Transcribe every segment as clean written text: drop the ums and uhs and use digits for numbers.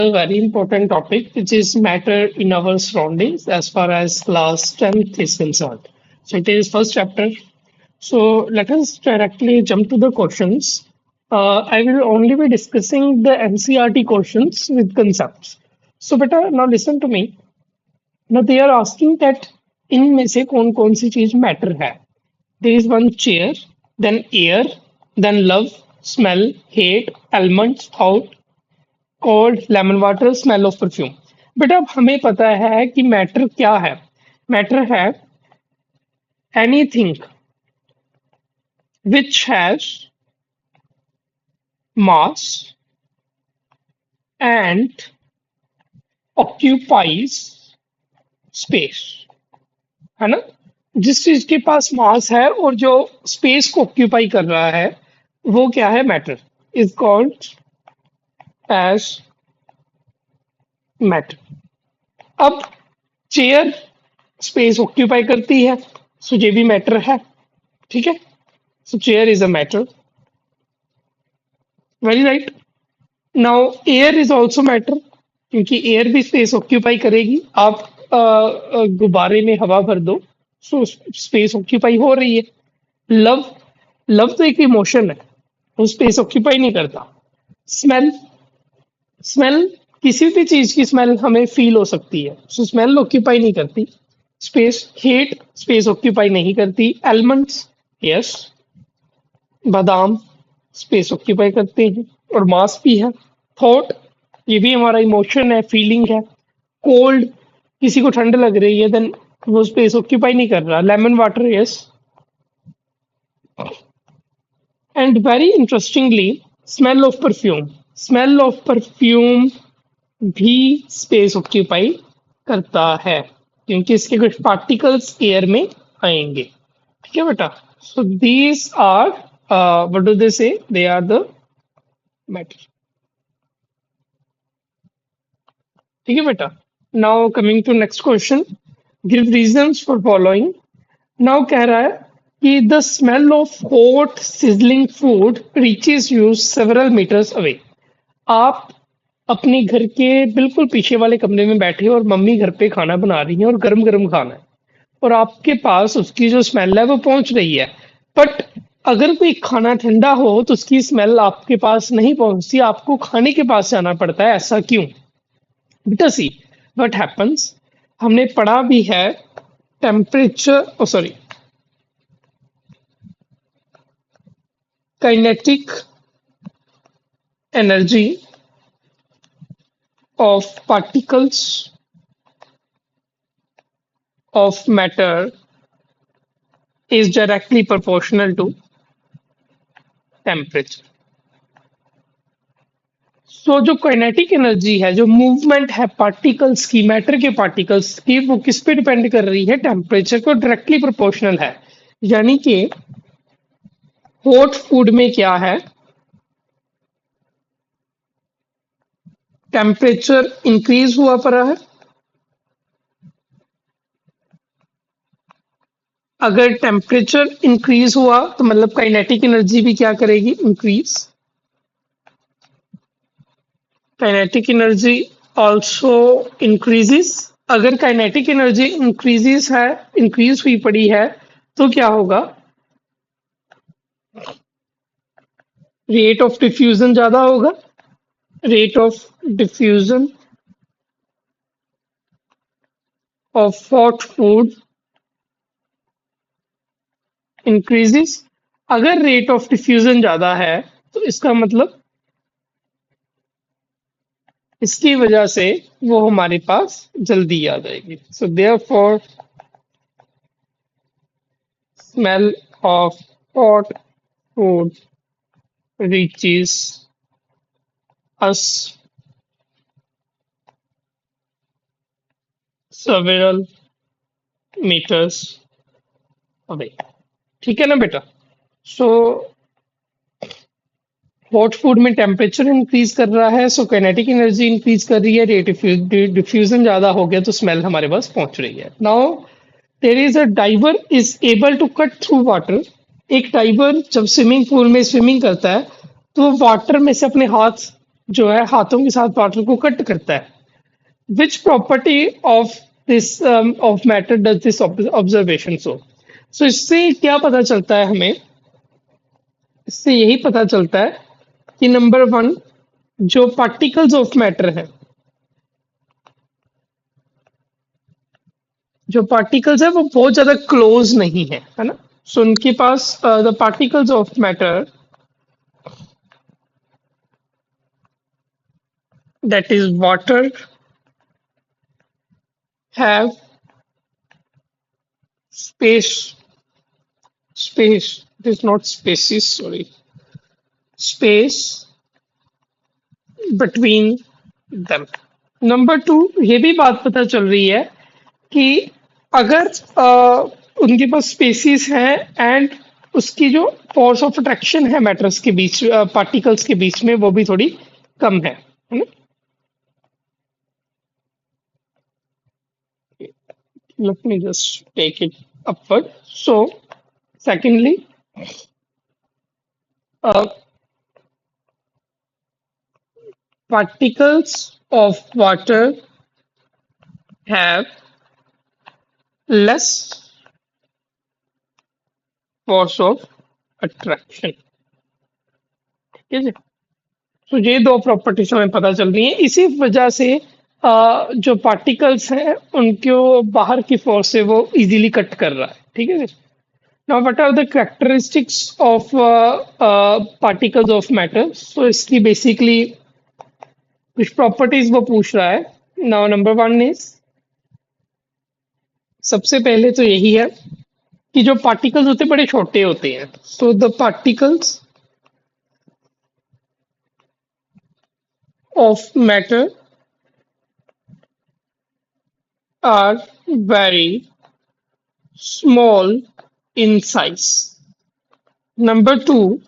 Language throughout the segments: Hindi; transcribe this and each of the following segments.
a very important topic, which is matter in our surroundings as far as class 10th is concerned. So it is first chapter. So let us directly jump to the questions. I will only be discussing the NCRT questions with concepts. So beta, now listen to me. Now they are asking that इनमें से कौन कौन सी चीज मैटर है. There is one chair, then air, then love, smell, hate, elements, thought, cold lemon water smell of perfume. But अब हमें पता है कि मैटर क्या है. मैटर है anything which has mass and occupies space. है ना. जिस चीज के पास मास है और जो स्पेस को ऑक्यूपाई कर रहा है वो क्या है. Matter is called as matter. अब चेयर स्पेस ऑक्यूपाई करती है, सो ये भी मैटर है. ठीक है. So chair is a matter. Very right. Now air is also matter, क्योंकि एयर भी स्पेस ऑक्यूपाई करेगी. आप गुब्बारे में हवा भर दो, सो स्पेस ऑक्यूपाई हो रही है. लव लव तो एक इमोशन है, वो स्पेस ऑक्यूपाई नहीं करता. स्मेल स्मेल किसी भी चीज की स्मेल हमें फील हो सकती है, सो स्मेल ऑक्यूपाई नहीं करती स्पेस. हेट स्पेस ऑक्यूपाई नहीं करती. एलिमेंट्स यस, बादाम स्पेस ऑक्यूपाई करते हैं और मास भी है. थॉट ये भी हमारा इमोशन है, फीलिंग है. कोल्ड किसी को ठंड लग रही है, देन वो स्पेस ऑक्यूपाई नहीं कर रहा. Lemon water yes. And very interestingly smell of perfume, smell of perfume भी स्पेस ऑक्यूपाई करता है, क्योंकि इसके कुछ पार्टिकल्स एयर में आएंगे. ठीक है बेटा. So these are what do they say, they are the matter. ठीक है बेटा. Now coming to next question, give reasons for following. Now कह रहा है कि the smell of hot sizzling food reaches you several metres away. आप अपने घर के बिल्कुल पीछे वाले कमरे में बैठे हो और मम्मी घर पे खाना बना रही है और गरम गरम खाना है, और आपके पास उसकी जो स्मेल है वो पहुंच रही है. बट अगर कोई खाना ठंडा हो तो उसकी स्मेल आपके पास नहीं पहुंचती, आपको खाने के पास जाना पड़ता है. ऐसा क्यों बेटा? सी व्हाट हैपेंस, हमने पढ़ा भी है temperature sorry kinetic energy of particles of matter is directly proportional to temperature. सो जो काइनेटिक एनर्जी है, जो मूवमेंट है पार्टिकल्स की, मैटर के पार्टिकल्स की, वो किस पे डिपेंड कर रही है? टेम्परेचर को डायरेक्टली प्रोपोर्शनल है. यानी कि हॉट फूड में क्या है, टेम्परेचर इंक्रीज हुआ पड़ा है. अगर टेम्परेचर इंक्रीज हुआ तो मतलब काइनेटिक एनर्जी भी क्या करेगी? Increase. Kinetic energy also increases. अगर काइनेटिक एनर्जी इंक्रीजेस है, इंक्रीज हुई पड़ी है, तो क्या होगा? रेट ऑफ डिफ्यूजन ज्यादा होगा. Rate of diffusion of hot food increases. अगर रेट ऑफ डिफ्यूजन ज्यादा है तो इसका मतलब इसकी वजह से वो हमारे पास जल्दी आ जाएगी. So therefore smell of hot food reaches us several meters away. ठीक है ना बेटा. सो हॉट फूड में टेम्परेचर इंक्रीज कर रहा है, सो काइनेटिक एनर्जी इंक्रीज कर रही है. रेट डिफ्यूजन ज्यादा हो गया तो स्मेल हमारे पास पहुंच रही है. Now there is a diver is able to cut through water. एक डाइवर जब स्विमिंग पूल में स्विमिंग करता है तो वाटर में से अपने हाथ जो है हाथों के साथ वाटर को कट करता है। Which property of this of matter does this observation show? So इससे क्या पता चलता है हमें? इससे यही पता चलता है कि नंबर वन, जो पार्टिकल्स ऑफ मैटर है, जो पार्टिकल्स है वो बहुत ज्यादा क्लोज नहीं है ना। सो उनके पास the particles of matter that is water have space, space, it is not spaces, sorry, space between them. Number two, ये भी बात पता चल रही है कि अगर उनके पास स्पेसिस है एंड उसकी जो फोर्स ऑफ अट्रैक्शन है मैटर्स के बीच, पार्टिकल्स के बीच में, वो भी थोड़ी कम है ना। Let me just take it upward. So, secondly, uh, particles of water have less force of attraction. ठीक है जी। तो ये दो प्रॉपर्टीज हमें पता चल रही हैं। इसी वजह से जो पार्टिकल्स हैं उनको बाहर की फोर्स से वो इजीली कट कर रहा है। ठीक है जी। Now, what are the characteristics of particles of matter? So, इसकी basically कुछ प्रॉपर्टीज वो पूछ रहा है। नाउ नंबर वन इज, सबसे पहले तो यही है कि जो पार्टिकल्स होते हैं बड़े छोटे होते हैं। So the particles of matter are very small in size. Number two,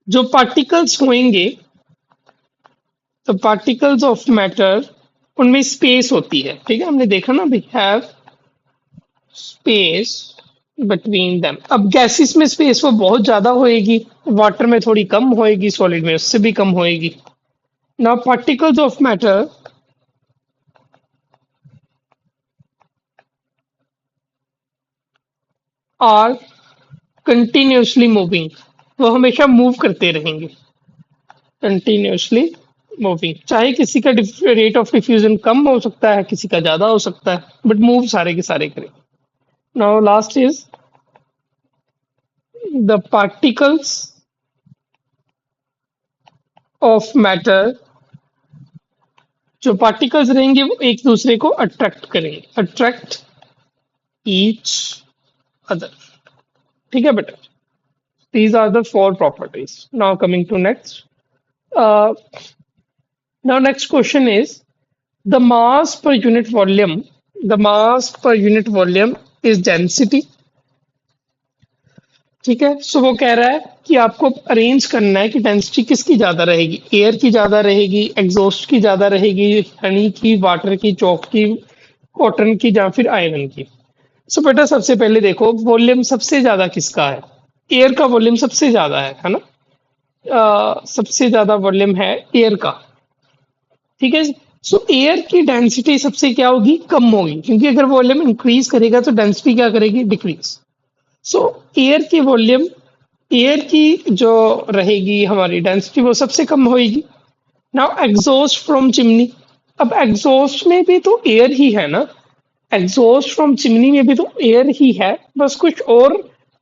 जो पार्टिकल्स होंगे, तो पार्टिकल्स ऑफ मैटर, उनमें स्पेस होती है। ठीक है, हमने देखा ना भाई, हैव स्पेस बिटवीन देम। अब गैसेस में स्पेस वो बहुत ज्यादा होएगी, वाटर में थोड़ी कम होएगी, सॉलिड में उससे भी कम होएगी। Now particles of matter are continuously moving, वो हमेशा मूव करते रहेंगे, कंटिन्यूसली मूविंग। चाहे किसी का रेट ऑफ डिफ्यूजन कम हो सकता है, किसी का ज्यादा हो सकता है, बट मूव सारे के सारे करेंगे। Now last is the particles of matter, जो पार्टिकल्स रहेंगे वो एक दूसरे को अट्रैक्ट करेंगे, अट्रैक्ट ईच अदर। ठीक है बेटा, these are the four properties. Now coming to next. Uh, Now next question is the mass per unit volume. The mass per unit volume is density. ठीक है, सो वो कह रहा है कि आपको अरेंज करना है कि डेंसिटी किसकी ज्यादा रहेगी, एयर की ज्यादा रहेगी, एग्जॉस्ट की ज्यादा रहेगी, हनी की, वाटर की, चौक की, कॉटन की, या फिर आयरन की। सो बेटा सबसे पहले देखो वॉल्यूम सबसे ज्यादा किसका है? एयर का वॉल्यूम सबसे ज्यादा है ना। सबसे ज्यादा वॉल्यूम है एयर का। ठीक है, सो एयर की डेंसिटी सबसे क्या होगी, कम होगी, क्योंकि अगर वॉल्यूम इंक्रीज करेगा तो डेंसिटी क्या करेगी, डिक्रीज। सो एयर की वॉल्यूम, एयर की जो रहेगी हमारी डेंसिटी, वो सबसे कम होगी। नाउ एग्जॉस्ट फ्रॉम चिमनी, अब एग्जॉस्ट में भी तो एयर ही है ना, एग्जॉस्ट फ्रॉम चिमनी में भी तो एयर ही है, बस कुछ और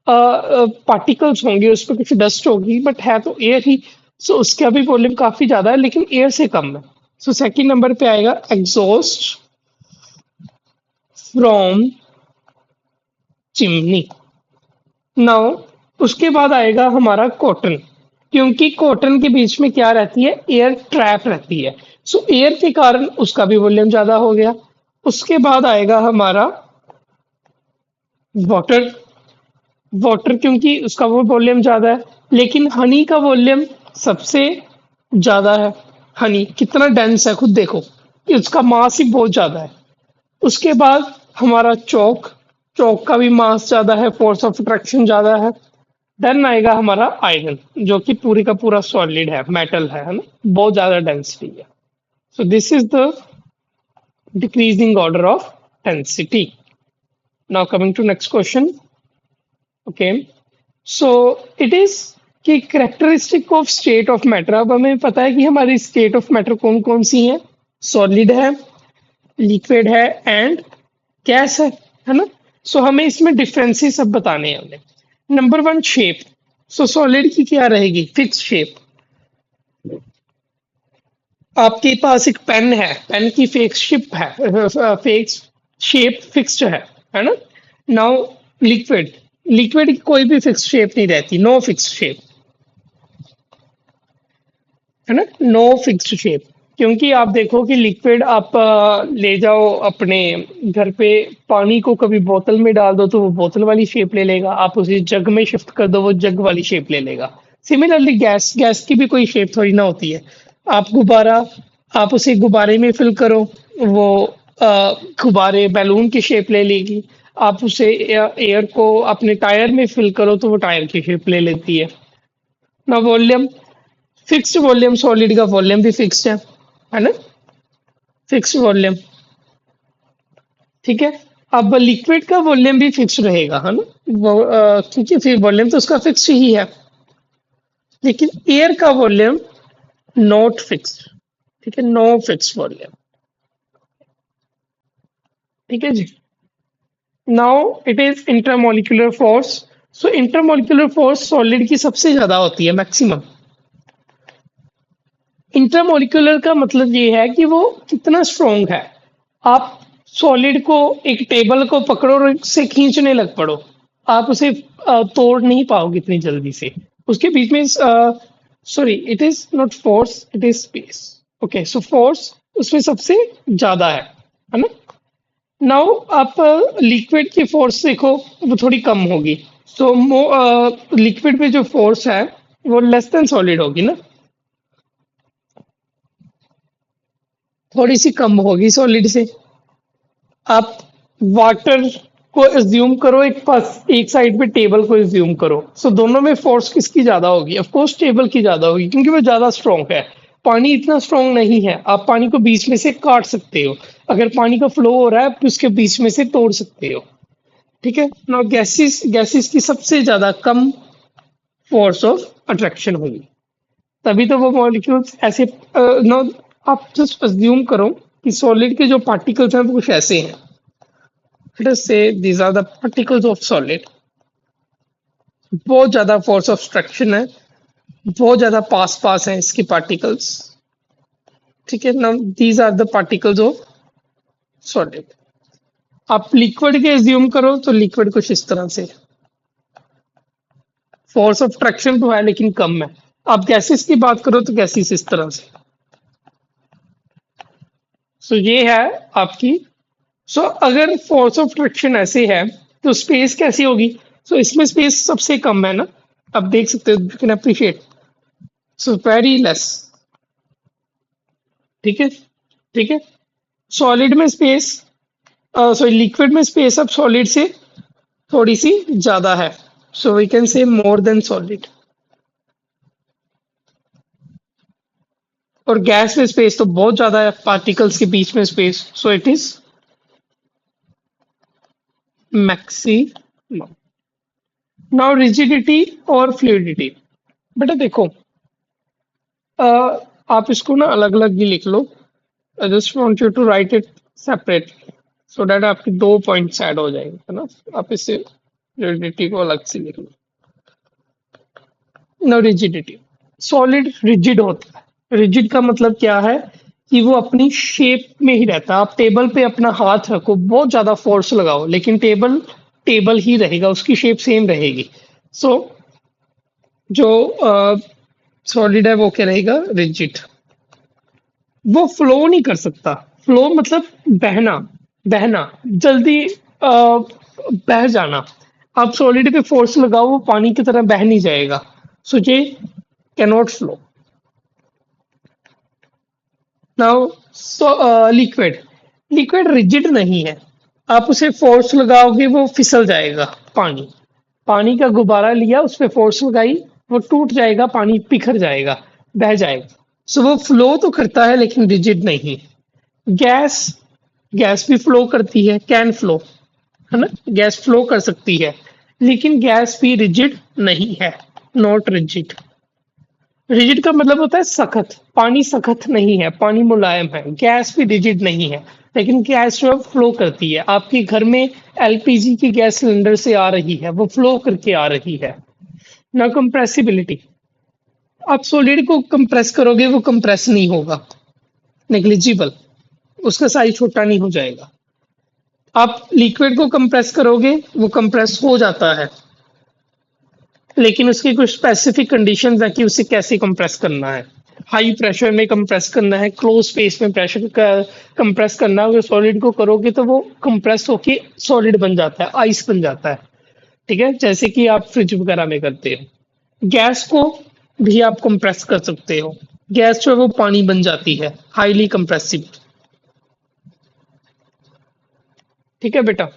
पार्टिकल्स होंगे, उस पर कुछ डस्ट होगी, बट है तो एयर ही। सो उसका भी वॉल्यूम काफी ज्यादा है, लेकिन एयर से कम है। सो सेकंड नंबर पे आएगा एग्जॉस्ट फ्रॉम चिमनी। नाउ उसके बाद आएगा हमारा कॉटन, क्योंकि कॉटन के बीच में क्या रहती है, एयर ट्रैप रहती है। सो एयर के कारण उसका भी वॉल्यूम ज्यादा हो गया। उसके बाद आएगा हमारा वाटर, वाटर क्योंकि उसका वो वॉल्यूम ज्यादा है, लेकिन हनी का वॉल्यूम सबसे ज्यादा है। हनी कितना डेंस है खुद देखो, उसका मास ही बहुत ज्यादा है। उसके बाद हमारा चौक, चौक का भी मास ज्यादा है, फोर्स ऑफ अट्रैक्शन ज्यादा है। देन आएगा हमारा आयरन, जो कि पूरी का पूरा सॉलिड है, मेटल है ना, बहुत ज्यादा डेंसिटी है. So this is the decreasing order of density. Now coming to next question. Okay, so it is कि characteristic of state of matter. अब हमें पता है कि हमारी स्टेट ऑफ मैटर कौन कौन सी है. सॉलिड है, लिक्विड है एंड गैस है ना. सो हमें इसमें डिफरेंसेस अब बताने हैं हमें. Number one, shape. सो सॉलिड की क्या रहेगी? Fix shape. आपके पास एक पेन है, पेन की फिक्स शेप है, फिक्स शेप फिक्स्ड है ना. नाउ लिक्विड, लिक्विड की कोई भी फिक्स शेप नहीं रहती, नो फिक्स शेप, है ना, नो फिक्स्ड शेप. क्योंकि आप देखो कि लिक्विड आप ले जाओ अपने घर पे, पानी को कभी बोतल में डाल दो तो वो बोतल वाली शेप ले लेगा, आप उसे जग में शिफ्ट कर दो वो जग वाली शेप ले लेगा. सिमिलरली गैस, गैस की भी कोई शेप थोड़ी ना होती है. आप गुब्बारा, आप उसे गुब्बारे में फिल करो, वो गुब्बारे बैलून की शेप ले लेगी. आप उसे एयर को अपने टायर में फिल करो तो वो टायर की शेप ले लेती है ना. वॉल्यूम, फिक्स्ड वॉल्यूम, सॉलिड का वॉल्यूम भी फिक्स्ड है ना, फिक्स्ड वॉल्यूम. ठीक है. अब लिक्विड का वॉल्यूम भी फिक्स्ड रहेगा, है ना, क्योंकि फिर वॉल्यूम तो उसका फिक्स्ड ही है. लेकिन एयर का वॉल्यूम नॉट फिक्स्ड. ठीक है, नो फिक्स्ड वॉल्यूम. ठीक है जी. Now it is intermolecular force. So intermolecular force solid की सबसे ज्यादा होती है, मैक्सिमम. इंटरमोलिकुलर का मतलब ये है कि वो कितना स्ट्रोंग है. आप सॉलिड को, एक टेबल को पकड़ो और से खींचने लग पड़ो, आप उसे तोड़ नहीं पाओगे इतनी जल्दी से. उसके बीच में, sorry, it is not force, it is space. Okay, so force उसमें सबसे ज्यादा है ना. नाउ आप लिक्विड की फोर्स देखो, वो थोड़ी कम होगी. सो लिक्विड में जो फोर्स है वो लेस देन सॉलिड होगी ना, थोड़ी सी कम होगी सॉलिड से. आप वाटर को एज्यूम करो, एक पास एक साइड पे टेबल को एज्यूम करो. सो दोनों में फोर्स किसकी ज्यादा होगी? ऑफ कोर्स टेबल की ज्यादा होगी, क्योंकि वो ज्यादा स्ट्रांग है. पानी इतना स्ट्रांग नहीं है, आप पानी को बीच में से काट सकते हो. अगर पानी का फ्लो हो रहा है, आप उसके बीच में से तोड़ सकते हो. ठीक है ना. गैसेस, गैसेस की सबसे ज्यादा कम फोर्स ऑफ अट्रैक्शन होगी. तभी तो वो मॉलिक्यूल्स ऐसे, नो, आप जस्ट अज्यूम करो कि सॉलिड के जो पार्टिकल्स हैं वो कुछ ऐसे हैं. let us say these are the particles of solid. बहुत ज्यादा फोर्स ऑफ स्ट्रक्शन है, बहुत ज्यादा पास पास हैं इसके पार्टिकल्स. ठीक है ना. These are the particles of solid. आप लिक्विड के एज्यूम करो तो लिक्विड कुछ इस तरह से, फोर्स ऑफ ट्रैक्शन तो है लेकिन कम है. आप गैसेस की बात करो तो गैसेस इस तरह से. सो ये है आपकी. सो अगर फोर्स ऑफ ट्रैक्शन ऐसे है तो स्पेस कैसी होगी? सो इसमें स्पेस सबसे कम है ना, आप देख सकते हो, you can appreciate. So very less. ठीक है, ठीक है. सॉलिड में स्पेस, सॉरी, लिक्विड में स्पेस अब सॉलिड से थोड़ी सी ज्यादा है. So we can say more than solid. और गैस में स्पेस तो बहुत ज्यादा है, पार्टिकल्स के बीच में space. So it is maximum. Now rigidity और फ्लूइडिटी. बेटा देखो, आप इसको ना अलग अलग ही लिख लो. I just want you to write it separate, so that आपके दो पॉइंट्स ऐड हो जाएंगे, है ना. आप इसे रिजिडिटी को अलग से लिख लो. नाउ रिजिडिटी, सॉलिड रिजिड होता है. रिजिड का मतलब क्या है कि वो अपनी शेप में ही रहता है. आप टेबल पे अपना हाथ रखो, बहुत ज्यादा फोर्स लगाओ, लेकिन टेबल टेबल ही रहेगा, उसकी शेप सेम रहेगी. सो जो सॉलिड है वो क्या रहेगा? रिजिड. वो फ्लो नहीं कर सकता. फ्लो मतलब बहना, बहना, जल्दी बह जाना. आप सॉलिड पे फोर्स लगाओ, वो पानी की तरह बह नहीं जाएगा. सो ये cannot flow. Now liquid, liquid rigid नहीं है. आप उसे फोर्स लगाओगे वो फिसल जाएगा पानी. पानी का गुब्बारा लिया, उस पे फोर्स लगाई, वो टूट जाएगा, पानी बिखर जाएगा, बह जाएगा। सो वो फ्लो तो करता है लेकिन रिजिड नहीं। गैस, गैस भी फ्लो करती है, कैन फ्लो, है ना? गैस फ्लो कर सकती है, लेकिन गैस भी रिजिड नहीं है, नॉट रिजिड। रिजिड का मतलब होता है सख्त। पानी सख्त नहीं है, पानी मुलायम है। गैस भी रिजिड नहीं है, लेकिन गैस जो है फ्लो करती है। आपके घर में एलपीजी की गैस सिलेंडर से आ रही है, वो फ्लो करके आ रही है। ना कंप्रेसिबिलिटी, आप सॉलिड को कंप्रेस करोगे वो कंप्रेस नहीं होगा, नेग्लिजिबल, उसका साइज छोटा नहीं हो जाएगा। आप लिक्विड को कंप्रेस करोगे वो कंप्रेस हो जाता है, लेकिन उसकी कुछ स्पेसिफिक कंडीशंस है कि उसे कैसे कंप्रेस करना है। हाई प्रेशर में कंप्रेस करना है, क्लोज स्पेस में प्रेशर का कंप्रेस करना है। अगर सॉलिड को करोगे तो वो कंप्रेस होके सॉलिड बन जाता है, आइस बन जाता है। ठीक है, जैसे कि आप फ्रिज वगैरह में करते हो। गैस को भी आप कंप्रेस कर सकते हो। गैस जो है वो पानी बन जाती है, हाईली कंप्रेसिबल। ठीक है बेटा।